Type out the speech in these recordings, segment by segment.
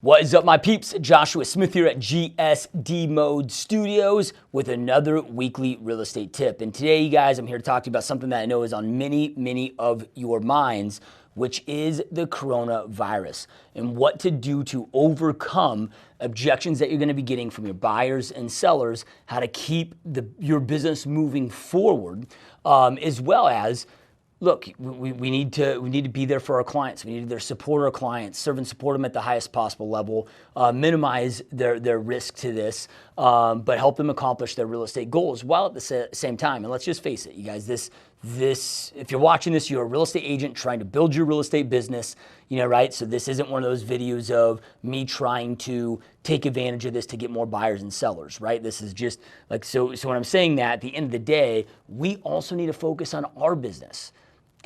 What is up, my peeps? Joshua Smith here at GSD Mode Studios with another weekly real estate tip. And today, you guys, I'm here to talk to you about something that I know is on many of your minds, which is the coronavirus and what to do to overcome objections that you're going to be getting from your buyers and sellers, how to keep your business moving forward, as well as look, we need to be there for our clients. We need to support our clients, serve and support them at the highest possible level, minimize their risk to this, but help them accomplish their real estate goals while at the same time. And let's just face it, you guys, this if you're watching this, you're a real estate agent trying to build your real estate business, right? So this isn't one of those videos of me trying to take advantage of this to get more buyers and sellers, right? This is just like, so when I'm saying that, at the end of the day, we also need to focus on our business.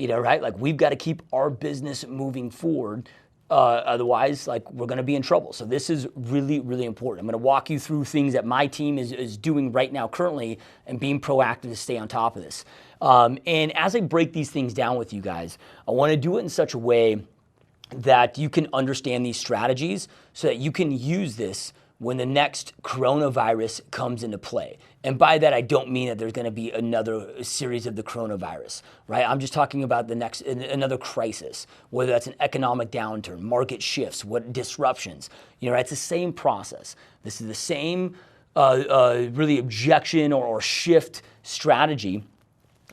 Right? Like, we've got to keep our business moving forward. Otherwise, like, we're going to be in trouble. So this is really important. I'm going to walk you through things that my team is doing right now currently and being proactive to stay on top of this. And as I break these things down with you guys, I want to do it in such a way that you can understand these strategies so that you can use this when the next coronavirus comes into play. And by that, I don't mean that there's going to be another series of the coronavirus, right? I'm just talking about another crisis, whether that's an economic downturn, market shifts, what disruptions. It's the same process. This is the same really objection or shift strategy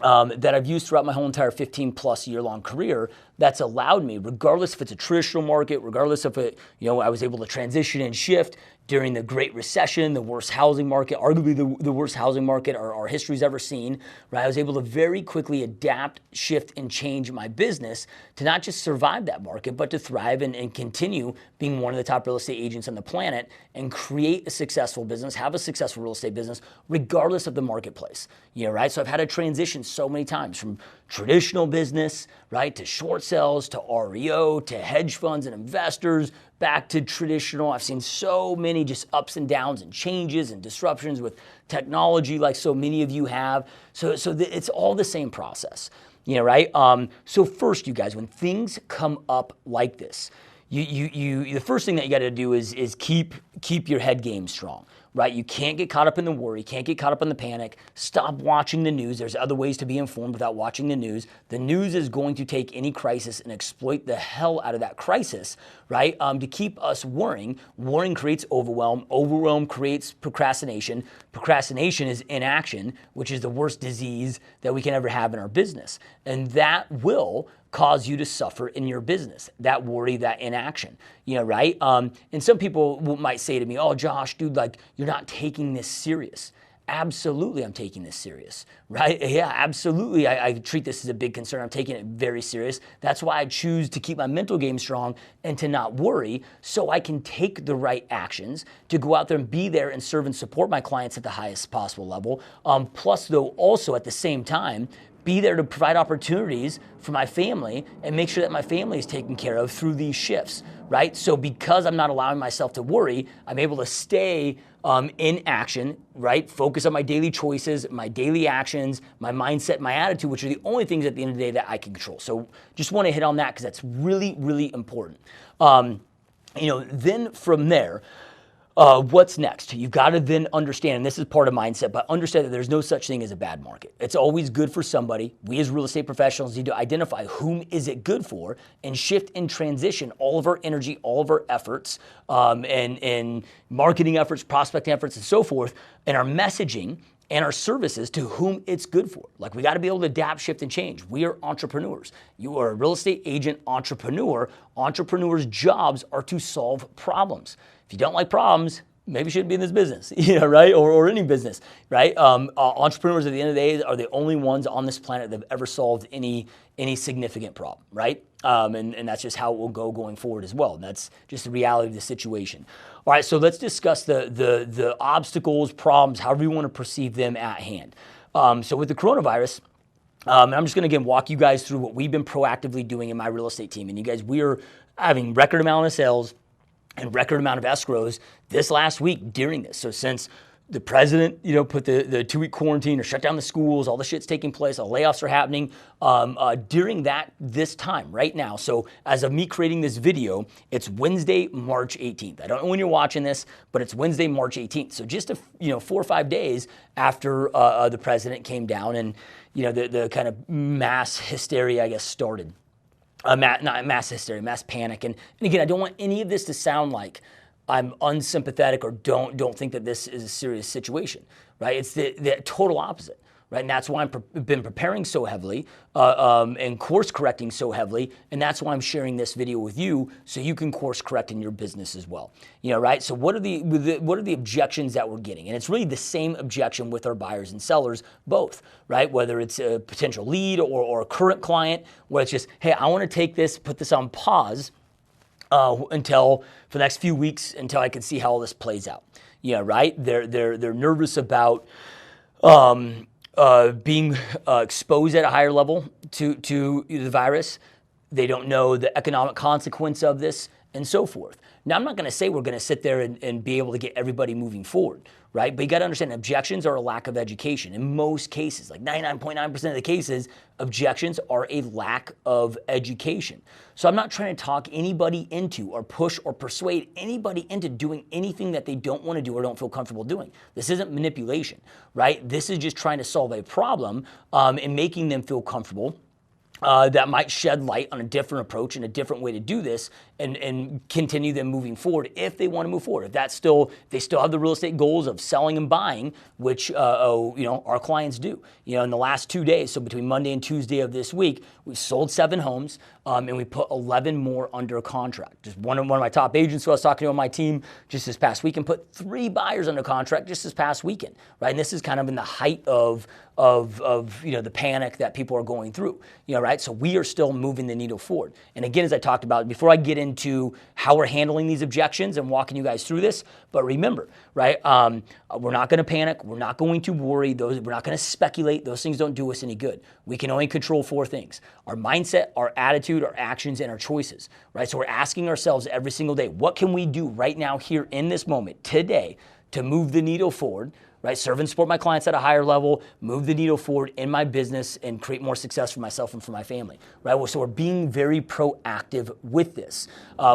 that I've used throughout my whole entire 15 plus year long career that's allowed me, regardless if it's a traditional market, regardless if I was able to transition and shift during the Great Recession, the worst housing market, arguably the worst housing market our history's ever seen, right? I was able to very quickly adapt, shift, and change my business to not just survive that market, but to thrive and continue being one of the top real estate agents on the planet and create a successful business, have a successful real estate business, regardless of the marketplace, right? So I've had to transition so many times from traditional business, right, to short sales, to REO, to hedge funds and investors, back to traditional. I've seen so many just ups and downs and changes and disruptions with technology, like so many of you have. So it's all the same process, right? So first, you guys, when things come up like this, the first thing that you got to do is keep your head game strong, right? You can't get caught up in the worry, can't get caught up in the panic. Stop watching the news. There's other ways to be informed without watching the news. The news is going to take any crisis and exploit the hell out of that crisis, right? To keep us worrying. Worrying creates overwhelm. Overwhelm creates procrastination. Procrastination is inaction, which is the worst disease that we can ever have in our business. And that will cause you to suffer in your business, that worry, that inaction, right? And some people might say to me, oh, Josh, dude, like, you're not taking this serious. Absolutely, I'm taking this serious, right? Yeah, absolutely. I treat this as a big concern. I'm taking it very serious. That's why I choose to keep my mental game strong and to not worry, so I can take the right actions to go out there and be there and serve and support my clients at the highest possible level. Plus, though, also at the same time, be there to provide opportunities for my family and make sure that my family is taken care of through these shifts, right? So because I'm not allowing myself to worry, I'm able to stay in action, right? Focus on my daily choices, my daily actions, my mindset, my attitude, which are the only things at the end of the day that I can control. So just want to hit on that because that's really important. Then from there, what's next? You've got to then understand, and this is part of mindset, but understand that there's no such thing as a bad market. It's always good for somebody. We as real estate professionals need to identify whom is it good for and shift and transition all of our energy, all of our efforts, and marketing efforts, prospecting efforts, and so forth, and our messaging and our services to whom it's good for. Like, we got to be able to adapt, shift, and change. We are entrepreneurs. You are a real estate agent entrepreneur. Entrepreneurs' jobs are to solve problems. If you don't like problems, maybe you shouldn't be in this business, right? Or any business, right? Entrepreneurs at the end of the day are the only ones on this planet that have ever solved any significant problem, right? And that's just how it will go going forward as well. And that's just the reality of the situation. All right, so let's discuss the obstacles, problems, however you want to perceive them at hand. So with the coronavirus, and I'm just going to again walk you guys through what we've been proactively doing in my real estate team. And you guys, we are having record amount of sales and record amount of escrows this last week during this. So since the president, put the 2-week quarantine or shut down the schools. All the shit's taking place. All layoffs are happening during this time right now. So as of me creating this video, it's Wednesday, March 18th. I don't know when you're watching this, but it's Wednesday, March 18th. So just 4 or 5 days after the president came down and the kind of mass hysteria, I guess, started. Not mass hysteria, mass panic. And again, I don't want any of this to sound like I'm unsympathetic or don't think that this is a serious situation, right? It's the total opposite, right? And that's why I've been preparing so heavily and course correcting so heavily, and that's why I'm sharing this video with you so you can course correct in your business as well, right? So what are the objections that we're getting? And it's really the same objection with our buyers and sellers, both, right? Whether it's a potential lead or a current client, where it's just, hey, I want to take this, put this on pause, until for the next few weeks until I can see how all this plays out. Right? They're nervous about being exposed at a higher level to the virus. They don't know the economic consequence of this and so forth. Now, I'm not going to say we're going to sit there and be able to get everybody moving forward, right? But you got to understand, objections are a lack of education. In most cases, like 99.9% of the cases, objections are a lack of education. So I'm not trying to talk anybody into or push or persuade anybody into doing anything that they don't want to do or don't feel comfortable doing. This isn't manipulation, right? This is just trying to solve a problem and making them feel comfortable. That might shed light on a different approach and a different way to do this and continue them moving forward if they want to move forward. If they still have the real estate goals of selling and buying, which our clients do. In the last 2 days, so between Monday and Tuesday of this week, we've sold 7 homes and we put 11 more under contract. Just one of my top agents who I was talking to on my team just this past weekend put 3 buyers under contract just this past weekend, right? And this is kind of in the height of the panic that people are going through, right? So we are still moving the needle forward. And again, as I talked about, before I get into how we're handling these objections and walking you guys through this, but remember, right? We're not going to panic. We're not going to worry. We're not going to speculate. Those things don't do us any good. We can only control 4 things: our mindset, our attitude, our actions, and our choices, right? So we're asking ourselves every single day, what can we do right now here in this moment today to move the needle forward, right? Serve and support my clients at a higher level, move the needle forward in my business, and create more success for myself and for my family, right? So we're being very proactive with this,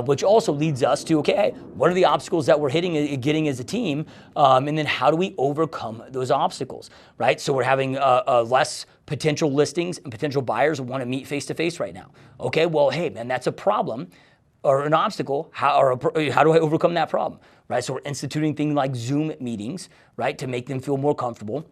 which also leads us to, okay, what are the obstacles that we're getting as a team, and then how do we overcome those obstacles, right? So we're having less potential listings and potential buyers who want to meet face-to-face right now. Okay, well, hey, man, that's a problem or an obstacle. How do I overcome that problem? Right, so we're instituting things like Zoom meetings, right, to make them feel more comfortable.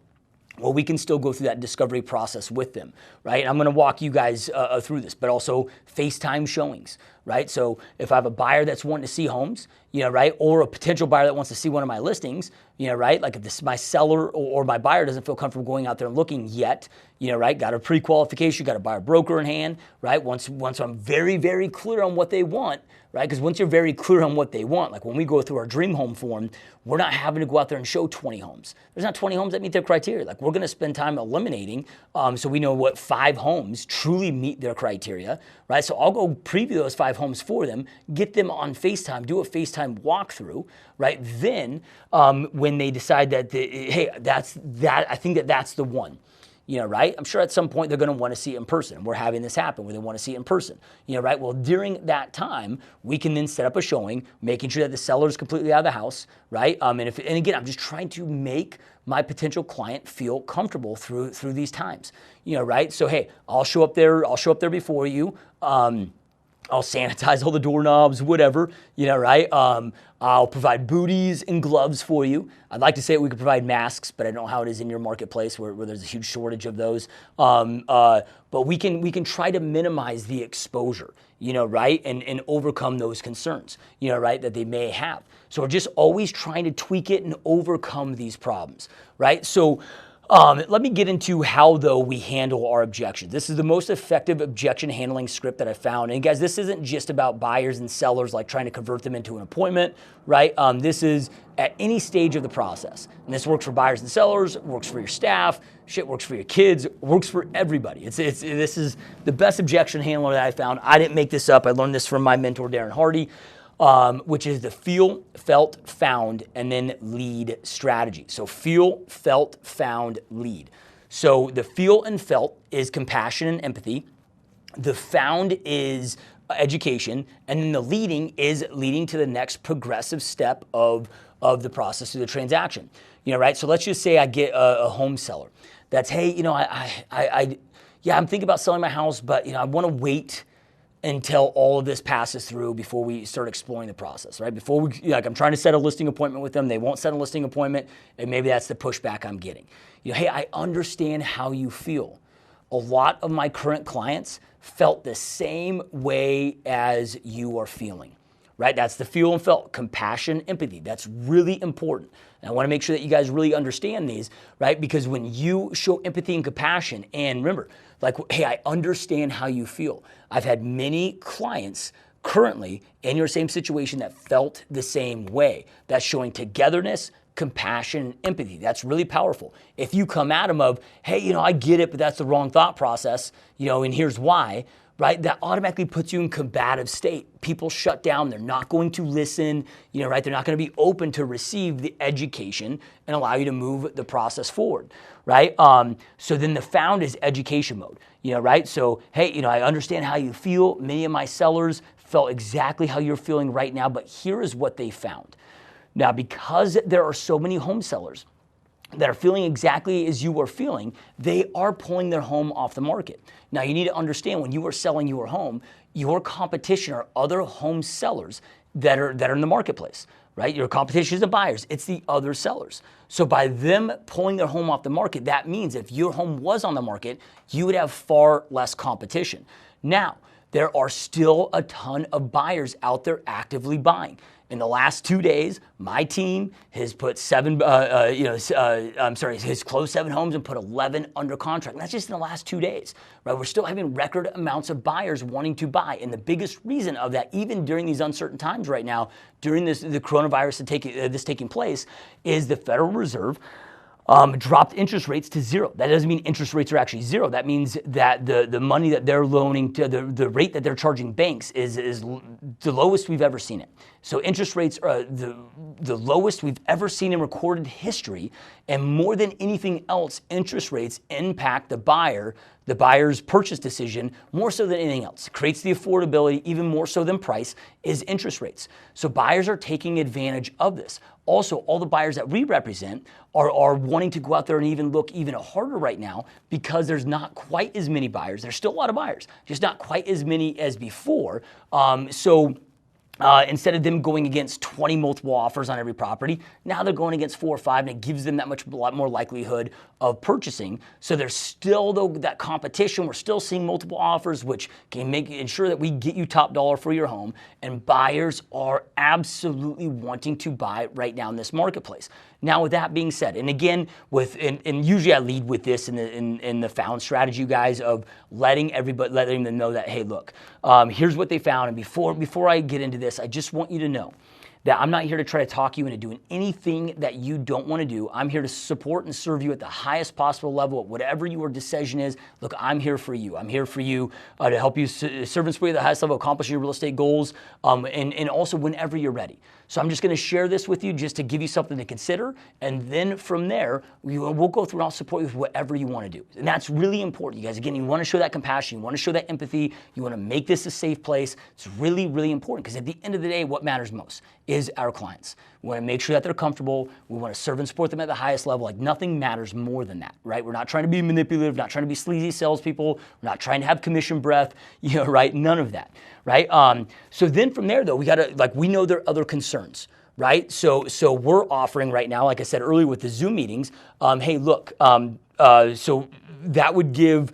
Well, we can still go through that discovery process with them, right? And I'm going to walk you guys through this, but also FaceTime showings, right? So if I have a buyer that's wanting to see homes, right, or a potential buyer that wants to see one of my listings, right, like if my seller or my buyer doesn't feel comfortable going out there and looking yet, right, got a pre-qualification, got a buyer broker in hand, right? Once I'm very, very clear on what they want, right? Because once you're very clear on what they want, like when we go through our dream home form, we're not having to go out there and show 20 homes. There's not 20 homes that meet their criteria. Like we're going to spend time eliminating, so we know what 5 homes truly meet their criteria, right? So I'll go preview those 5 homes for them, get them on FaceTime, do a FaceTime walkthrough, right? Then when they decide that, hey, I think that's the one. Right? I'm sure at some point they're going to want to see it in person. We're having this happen where they want to see it in person. Right? Well, during that time, we can then set up a showing, making sure that the seller is completely out of the house, right? And again, I'm just trying to make my potential client feel comfortable through these times. Right? So hey, I'll show up there before you. I'll sanitize all the doorknobs, whatever, right? I'll provide booties and gloves for you. I'd like to say we could provide masks, but I don't know how it is in your marketplace where there's a huge shortage of those. But we can try to minimize the exposure, right? And overcome those concerns, right, that they may have. So we're just always trying to tweak it and overcome these problems, right? So let me get into how, though, we handle our objections. This is the most effective objection handling script that I found. And guys, this isn't just about buyers and sellers, like trying to convert them into an appointment, right? This is at any stage of the process. And this works for buyers and sellers, works for your staff, shit works for your kids, works for everybody. This is the best objection handler that I found. I didn't make this up. I learned this from my mentor, Darren Hardy. which is the feel, felt, found, and then lead strategy. So feel, felt, found, lead. So the feel and felt is compassion and empathy. The found is education, and then the leading is leading to the next progressive step of the process of the transaction. Right? So let's just say I get a home seller that's, hey, I'm thinking about selling my house, but I want to wait until all of this passes through before we start exploring the process, right? Before I'm trying to set a listing appointment with them, they won't set a listing appointment, and maybe that's the pushback I'm getting. Hey, I understand how you feel. A lot of my current clients felt the same way as you are feeling, right? That's the feel and felt, compassion, empathy. That's really important. And I want to make sure that you guys really understand these, right? Because when you show empathy and compassion, and remember, hey, I understand how you feel. I've had many clients currently in your same situation that felt the same way. That's showing togetherness, compassion, and empathy. That's really powerful. If you come at them of, hey, I get it, but that's the wrong thought process, and here's why, right? That automatically puts you in combative state. People shut down. They're not going to listen, right? They're not going to be open to receive the education and allow you to move the process forward, right? So then the found is education mode, right? So, hey, I understand how you feel. Many of my sellers felt exactly how you're feeling right now, but here is what they found. Now, because there are so many home sellers that are feeling exactly as you are feeling, they are pulling their home off the market. Now, you need to understand when you are selling your home, your competition are other home sellers that are in the marketplace, right? Your competition isn't buyers, it's the other sellers. So by them pulling their home off the market, that means if your home was on the market, you would have far less competition. Now, there are still a ton of buyers out there actively buying. In the last 2 days, my team has put has closed 7 homes and put 11 under contract. And that's just in the last 2 days, right? We're still having record amounts of buyers wanting to buy. And the biggest reason of that, even during these uncertain times right now, during the coronavirus taking place, is the Federal Reserve dropped interest rates to 0. That doesn't mean interest rates are actually 0. That means that the money that they're loaning to the rate that they're charging banks is the lowest we've ever seen it. So interest rates are the lowest we've ever seen in recorded history, and more than anything else, interest rates impact the buyer's purchase decision more so than anything else. It creates the affordability even more so than price is interest rates. So buyers are taking advantage of this. Also, all the buyers that we represent are wanting to go out there and even look even harder right now because there's not quite as many buyers. There's still a lot of buyers, just not quite as many as before. Instead of them going against 20 multiple offers on every property, now they're going against 4 or 5, and it gives them a lot more likelihood of purchasing. So there's still, though, that competition. We're still seeing multiple offers, which can ensure that we get you top dollar for your home. And buyers are absolutely wanting to buy right now in this marketplace. Now, with that being said, and again, and usually I lead with this in the found strategy, you guys, of letting them know that, hey, look, here's what they found. And before I get into this, I just want you to know that I'm not here to try to talk you into doing anything that you don't want to do. I'm here to support and serve you at the highest possible level at whatever your decision is. Look, I'm here for you. I'm here for you to help you serve and support you at the highest level, accomplish your real estate goals, and also whenever you're ready. So I'm just going to share this with you just to give you something to consider, and then from there, we'll go through and I'll support you with whatever you want to do. And that's really important, you guys. Again, you want to show that compassion, you want to show that empathy, you want to make this a safe place. It's really, really important because at the end of the day, what matters most is our clients. We want to make sure that they're comfortable. We want to serve and support them at the highest level. Like nothing matters more than that, right? We're not trying to be manipulative, not trying to be sleazy salespeople. We're not trying to have commission breath, right? None of that, right? So then from there though, we know there are other concerns, right? So we're offering right now, like I said earlier with the Zoom meetings, hey, look, so that would give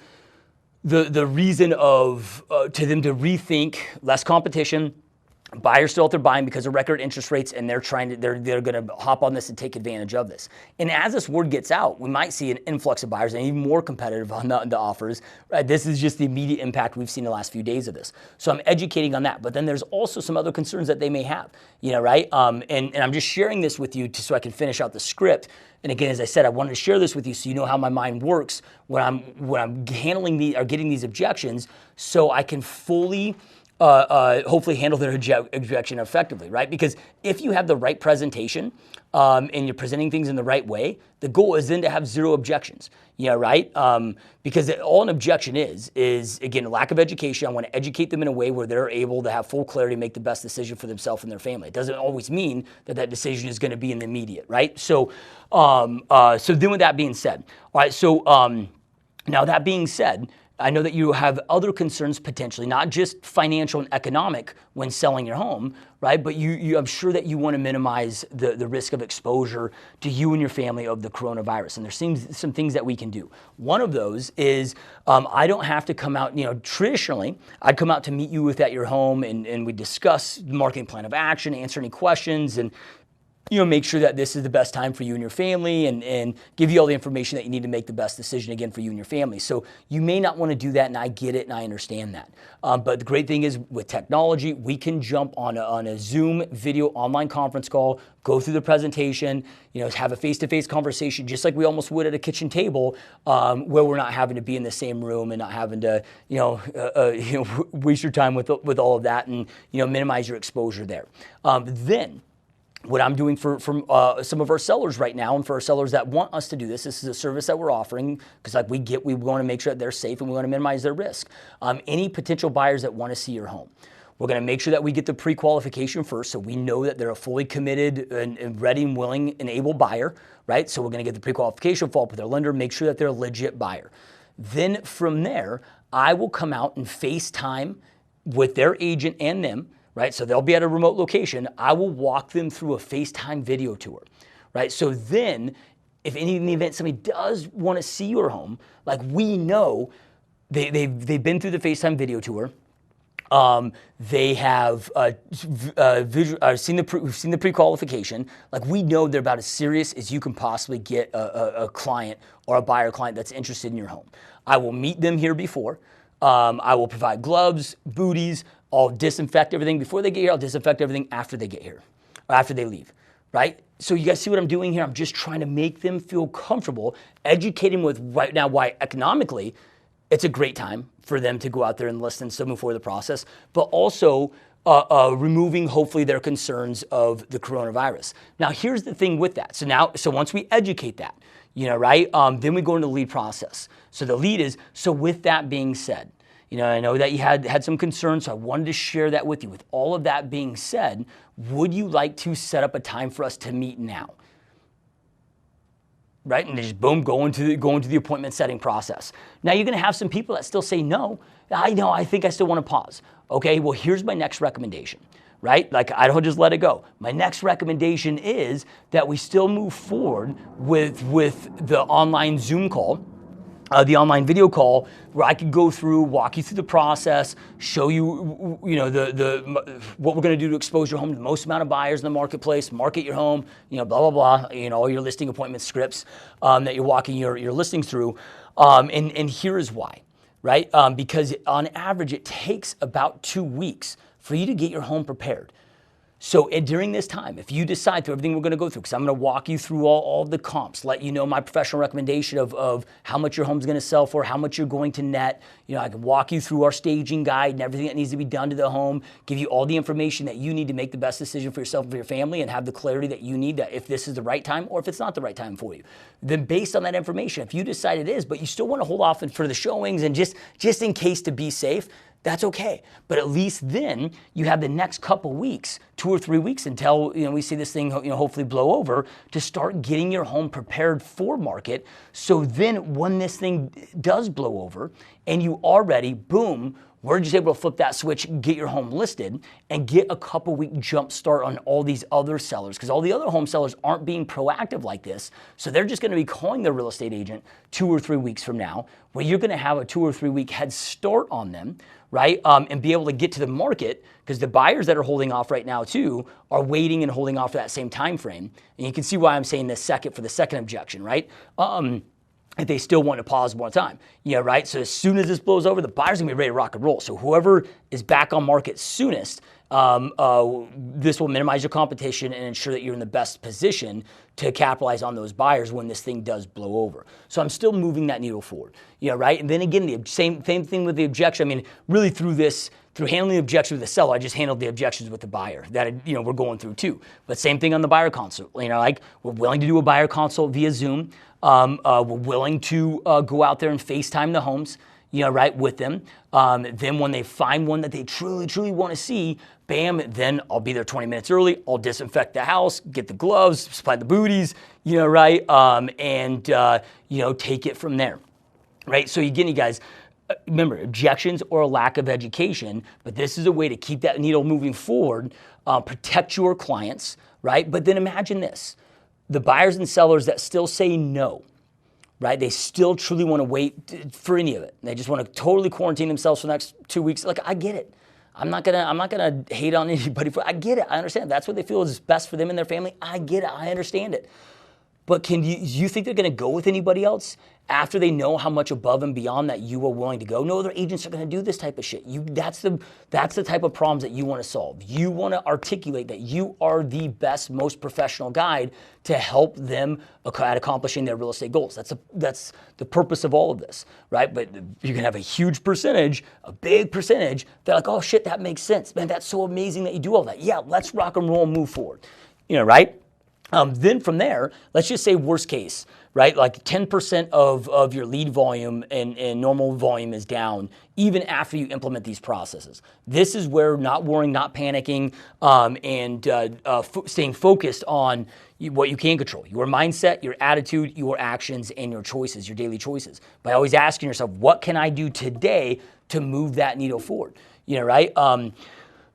the reason to them to rethink less competition. Buyers still out there buying because of record interest rates, and they're going to hop on this and take advantage of this. And as this word gets out, we might see an influx of buyers and even more competitive on the offers. Right? This is just the immediate impact we've seen in the last few days of this. So I'm educating on that. But then there's also some other concerns that they may have, right? And I'm just sharing this with you so I can finish out the script. And again, as I said, I wanted to share this with you so you know how my mind works when I'm handling getting these objections, so I can fully hopefully handle their objection effectively, right? Because if you have the right presentation and you're presenting things in the right way, the goal is then to have zero objections, right? Because all an objection is again, lack of education. I want to educate them in a way where they're able to have full clarity, make the best decision for themselves and their family. It doesn't always mean that decision is going to be in the immediate, right? So, so then with that being said, all right, so now that being said, I know that you have other concerns potentially, not just financial and economic when selling your home, right? But I'm sure that you want to minimize the risk of exposure to you and your family of the coronavirus. And there seems some things that we can do. One of those is I don't have to come out, traditionally, I'd come out to meet you at your home and we discuss the marketing plan of action, answer any questions, and make sure that this is the best time for you and your family and give you all the information that you need to make the best decision, again, for you and your family. So you may not want to do that, and I get it, and I understand that. But the great thing is with technology, we can jump on a Zoom video online conference call, go through the presentation, have a face-to-face conversation, just like we almost would at a kitchen table, where we're not having to be in the same room and not having to, waste your time with all of that and, minimize your exposure there. Then, what I'm doing for some of our sellers right now, and for our sellers that want us to do this is a service that we're offering because we want to make sure that they're safe and we want to minimize their risk. Any potential buyers that want to see your home, we're going to make sure that we get the pre-qualification first, so we know that they're a fully committed and ready and willing and able buyer, right? So we're going to get the pre-qualification, follow up with their lender, make sure that they're a legit buyer. Then from there, I will come out and FaceTime with their agent and them. Right? So they'll be at a remote location. I will walk them through a FaceTime video tour, right? So then if in the event somebody does want to see your home, like we know they've been through the FaceTime video tour. They have seen the pre-qualification. Like we know they're about as serious as you can possibly get a client or a buyer client that's interested in your home. I will meet them here before. I will provide gloves, booties. I'll disinfect everything before they get here. I'll disinfect everything after they get here, or after they leave, right? So you guys see what I'm doing here? I'm just trying to make them feel comfortable, educating with right now why economically it's a great time for them to go out there and list and still move forward the process, but also removing hopefully their concerns of the coronavirus. Now here's the thing with that. So once we educate that, right? Then we go into the lead process. So the lead is, so with that being said, I know that you had some concerns, so I wanted to share that with you. With all of that being said, would you like to set up a time for us to meet now? Right? And they just boom, go into the appointment setting process. Now you're going to have some people that still say, no, I think I still want to pause. Okay, well, here's my next recommendation. Right? Like I don't just let it go. My next recommendation is that we still move forward with the online Zoom call. The online video call where I could go through, walk you through the process, show you, what we're going to do to expose your home to the most amount of buyers in the marketplace, market your home, blah, blah, blah, all your listing appointment scripts that you're walking your listings through. And here is why, right? Because on average, it takes about 2 weeks for you to get your home prepared. So during this time, if you decide through everything we're going to go through, because I'm going to walk you through all the comps, let you know my professional recommendation of how much your home's going to sell for, how much you're going to net. I can walk you through our staging guide and everything that needs to be done to the home, give you all the information that you need to make the best decision for yourself and for your family and have the clarity that you need that if this is the right time or if it's not the right time for you. Then based on that information, if you decide it is, but you still want to hold off for the showings and just in case to be safe, that's okay. But at least then you have the next couple weeks, 2 or 3 weeks until we see this thing hopefully blow over to start getting your home prepared for market. So then when this thing does blow over and you are ready, boom, we're just able to flip that switch, get your home listed, and get a couple week jump start on all these other sellers because all the other home sellers aren't being proactive like this. So they're just going to be calling their real estate agent 2 or 3 weeks from now, where you're going to have a 2 or 3 week head start on them, right? And be able to get to the market because the buyers that are holding off right now too are waiting and holding off for that same time frame. And you can see why I'm saying this for the second objection, right? If they still want to pause more time, right? So as soon as this blows over, the buyers are gonna be ready to rock and roll. So whoever is back on market soonest This will minimize your competition and ensure that you're in the best position to capitalize on those buyers when this thing does blow over. So I'm still moving that needle forward, right? And then again, the same thing with the objection. I mean, really through handling the objection with the seller, I just handled the objections with the buyer that, we're going through too. But same thing on the buyer consult. Like we're willing to do a buyer consult via Zoom. We're willing to go out there and FaceTime the homes, right, with them. Then when they find one that they truly, truly want to see, bam, then I'll be there 20 minutes early. I'll disinfect the house, get the gloves, supply the booties, right, and take it from there, right? So again, you guys, remember, objections or a lack of education, but this is a way to keep that needle moving forward, protect your clients, right? But then imagine this, the buyers and sellers that still say no, right? They still truly want to wait for any of it. They just want to totally quarantine themselves for the next 2 weeks. Like, I get it. I'm not gonna hate on anybody I get it. I understand. That's what they feel is best for them and their family. I get it. I understand it. But do you think they're going to go with anybody else after they know how much above and beyond that you are willing to go? No other agents are going to do this type of shit. That's the type of problems that you want to solve. You want to articulate that you are the best, most professional guide to help them at accomplishing their real estate goals. That's the purpose of all of this, right? But you can have a huge percentage, a big percentage, they're like, oh shit, that makes sense. Man, that's so amazing that you do all that. Yeah, let's rock and roll and move forward, right? Then from there, let's just say worst case, right? Like 10% of your lead volume and normal volume is down even after you implement these processes. This is where not worrying, not panicking, and staying focused on what you can control, your mindset, your attitude, your actions, and your choices, your daily choices. By always asking yourself, what can I do today to move that needle forward? Right?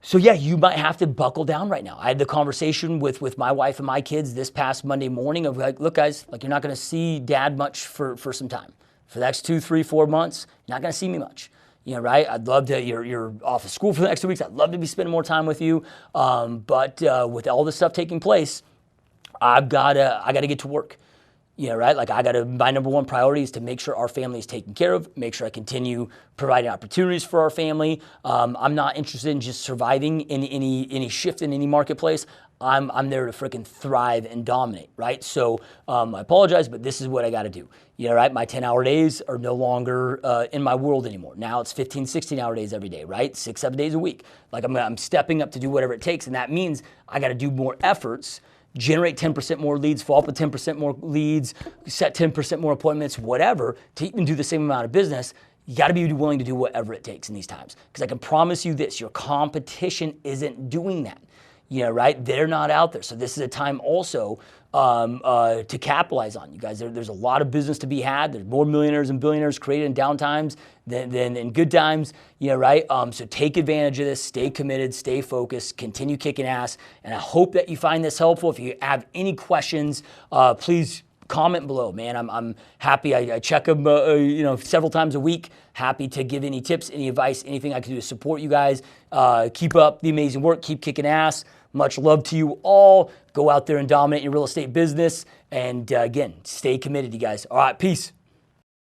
So yeah, you might have to buckle down right now. I had the conversation with my wife and my kids this past Monday morning of like, look guys, like you're not gonna see dad much for some time. For the next 2, 3, 4 months, you're not gonna see me much. Right? I'd love to, you're off of school for the next 2 weeks. I'd love to be spending more time with you. But with all this stuff taking place, I gotta get to work. Right? Like my number one priority is to make sure our family is taken care of, make sure I continue providing opportunities for our family. I'm not interested in just surviving in any shift in any marketplace. I'm there to freaking thrive and dominate, right? So I apologize, but this is what I got to do. Right? My 10-hour days are no longer in my world anymore. Now it's 15, 16-hour days every day, right? 6, 7 days a week. Like I'm stepping up to do whatever it takes, and that means I got to do more efforts, generate 10% more leads, follow up with 10% more leads, set 10% more appointments, whatever, to even do the same amount of business. You got to be willing to do whatever it takes in these times. Because I can promise you this, your competition isn't doing that. Right? They're not out there. So this is a time also to capitalize on. You guys, there's a lot of business to be had. There's more millionaires and billionaires created in down times than in good times, right? So take advantage of this, stay committed, stay focused, continue kicking ass. And I hope that you find this helpful. If you have any questions, please comment below, man. I'm happy. I check them, several times a week. Happy to give any tips, any advice, anything I can do to support you guys. Keep up the amazing work. Keep kicking ass. Much love to you all. Go out there and dominate your real estate business. And again, stay committed, you guys. All right, peace.